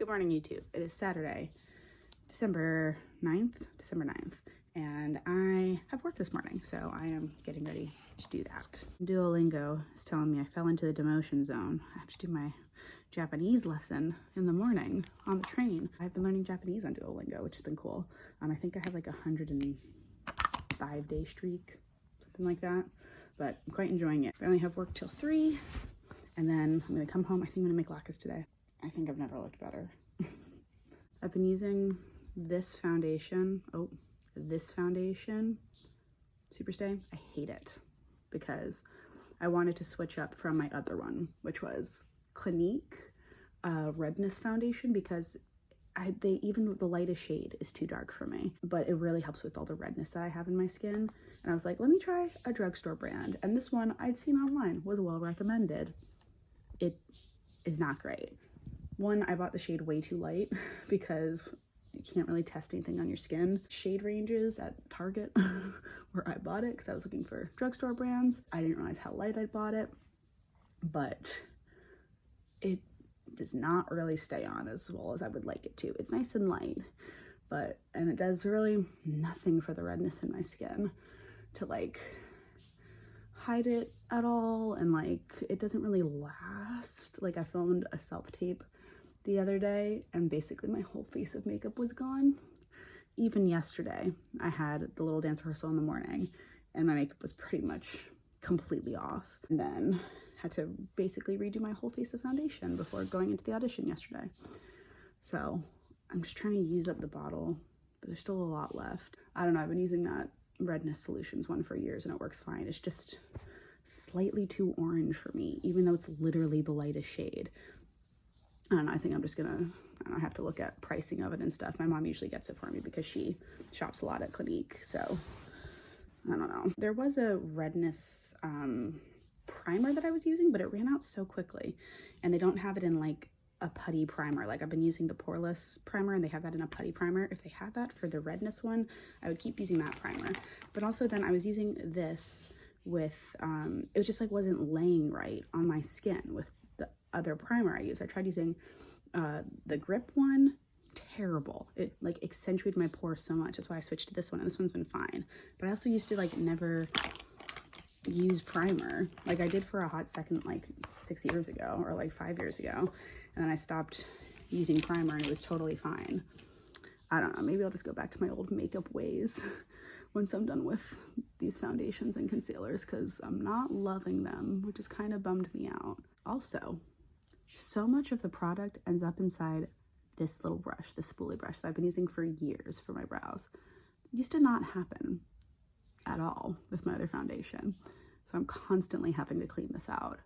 Good morning, YouTube. It is Saturday, December 9th, and I have work this morning, so I am getting ready to do that. Duolingo is telling me I fell into the demotion zone. I have to do my Japanese lesson in the morning on the train. I've been learning Japanese on Duolingo, which has been cool. I think I have like a 105-day streak, something like that, but I'm quite enjoying it. I only have work till 3, and then I'm gonna come home. I think I'm gonna make latkes today. I think I've never looked better. I've been using this foundation. This foundation, Superstay. I hate it because I wanted to switch up from my other one, which was Clinique redness foundation, because even the lightest shade is too dark for me, but it really helps with all the redness that I have in my skin. And I was like, let me try a drugstore brand. And this one I'd seen online was well recommended. It is not great. One, I bought the shade way too light because you can't really test anything on your skin. Shade ranges at Target where I bought it because I was looking for drugstore brands. I didn't realize how light I bought it, but it does not really stay on as well as I would like it to. It's nice and light, and it does really nothing for the redness in my skin to like hide it at all, and like it doesn't really last. Like I filmed a self-tape the other day and basically my whole face of makeup was gone. Even yesterday I had the little dance rehearsal in the morning and my makeup was pretty much completely off, and then had to basically redo my whole face of foundation before going into the audition yesterday. So I'm just trying to use up the bottle, but there's still a lot left. I don't know, I've been using that Redness Solutions one for years and it works fine. It's just slightly too orange for me, even though it's literally the lightest shade. I don't know, I think I'm just gonna, I have to look at pricing of it and stuff. My mom usually gets it for me because she shops a lot at Clinique, so I don't know. There was a redness primer that I was using, but it ran out so quickly, and they don't have it in like a putty primer. Like I've been using the poreless primer and they have that in a putty primer. If they had that for the redness one, I would keep using that primer. But also then I was using this with, it was just like wasn't laying right on my skin with the other primer I used. I tried using the Grip one, terrible. It like accentuated my pores so much. That's why I switched to this one, and this one's been fine. But I also used to like never use primer. Like I did for a hot second like 6 years ago or like 5 years ago, and then I stopped using primer and it was totally fine. I don't know, maybe I'll just go back to my old makeup ways once I'm done with these foundations and concealers, because I'm not loving them, which has kind of bummed me out. Also, so much of the product ends up inside this little brush, this spoolie brush that I've been using for years for my brows. It used to not happen at all with my other foundation, so I'm constantly having to clean this out.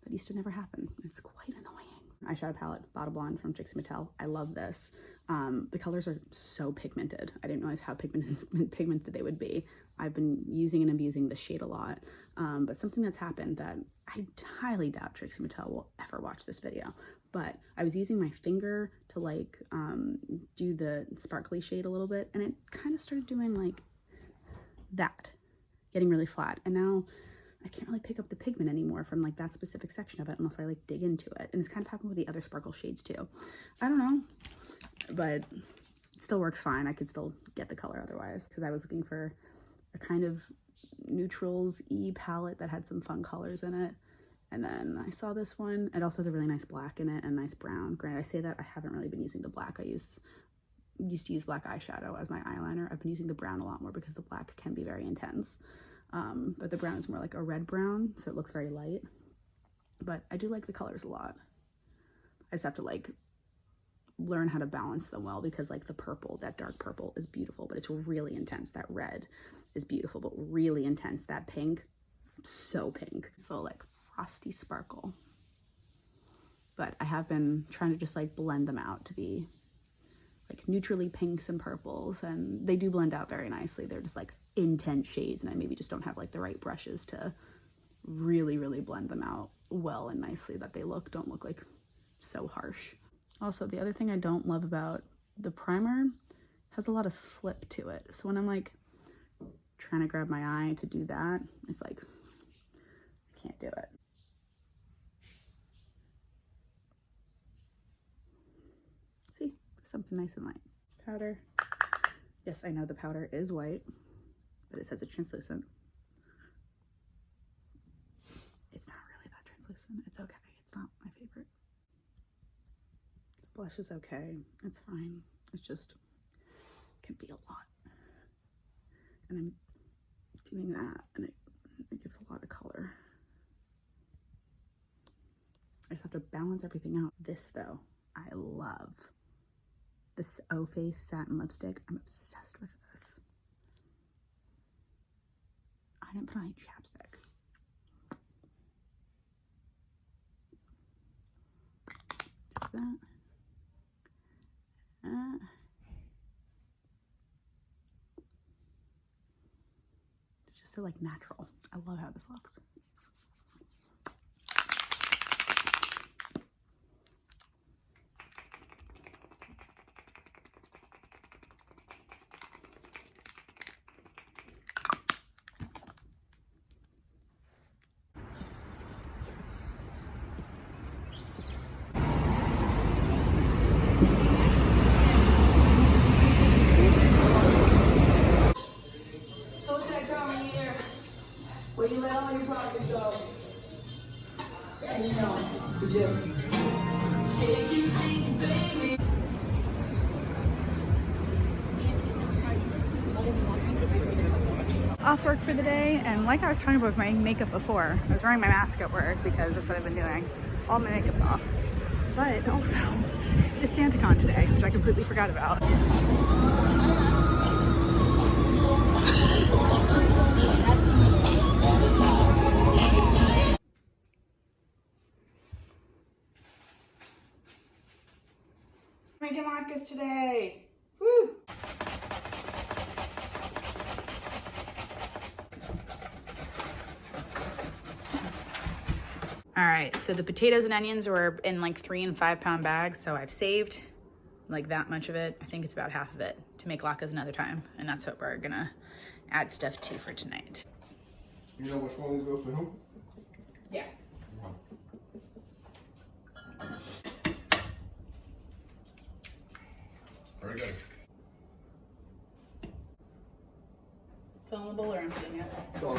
That used to never happen. It's quite annoying. Eyeshadow palette, Bottle Blonde from Trixie Mattel. I love this. The colors are so pigmented. I didn't realize how pigmented they would be. I've been using and abusing this shade a lot, but something that's happened that I highly doubt Trixie Mattel will ever watch this video, but I was using my finger to like do the sparkly shade a little bit, and it kind of started doing like that, getting really flat, and now I can't really pick up the pigment anymore from like that specific section of it unless I like dig into it. And it's kind of happened with the other sparkle shades too. I don't know, but it still works fine. I could still get the color otherwise, because I was looking for a kind of neutrals-y palette that had some fun colors in it. And then I saw this one. It also has a really nice black in it and a nice brown. Granted, I say that I haven't really been using the black. I used to use black eyeshadow as my eyeliner. I've been using the brown a lot more because the black can be very intense. But the brown is more like a red brown, so it looks very light. But I do like the colors a lot. I just have to like learn how to balance them well, because like the purple, that dark purple is beautiful, but it's really intense. That red is beautiful, but really intense. That pink, so pink. So like frosty sparkle. But I have been trying to just like blend them out to be like neutrally pinks and purples, and they do blend out very nicely. They're just like intense shades, and I maybe just don't have like the right brushes to really blend them out well and nicely, that they don't look like so harsh. Also, the other thing I don't love about the primer, has a lot of slip to it. So when I'm like trying to grab my eye to do that, it's like I can't do it. something nice and light. Powder. Yes, I know the powder is white, but it says it's translucent. It's not really that translucent. It's okay. It's not my favorite. The blush is okay. It's fine. It's just can be a lot. And I'm doing that, and it gives a lot of color. I just have to balance everything out. This though, I love. This O Face satin lipstick. I'm obsessed with this. I didn't put on any chapstick. Just that. It's just so like natural. I love how this looks. Where you let all your products go. And you know, you just take it, baby. Off work for the day, and like I was talking about with my makeup before, I was wearing my mask at work because that's what I've been doing. All my makeup's off. But also, it's SantaCon today, which I completely forgot about. Making latkes today. Woo! All right, so the potatoes and onions were in like 3 and 5 pound bags, so I've saved like that much of it. I think it's about half of it to make latkes another time, and that's what we're gonna add stuff to for tonight. You know which one goes to who? Yeah. Very good. Filling the bowl or emptying it? Go.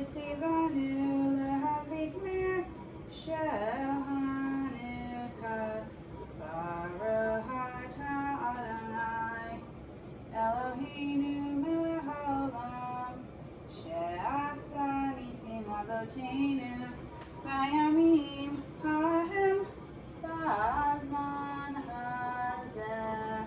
Tzivanu lehavlik mer shel Hanukkah. Baruch atah Adonai Eloheinu melech haolam she'asa nisim avoteinu bayamim hahem ba'azman hazeh.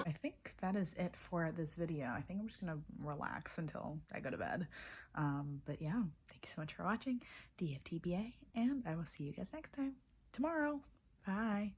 I think that is it for this video. I think I'm just gonna relax until I go to bed. But yeah, thank you so much for watching DFTBA, and I will see you guys next time tomorrow. Bye.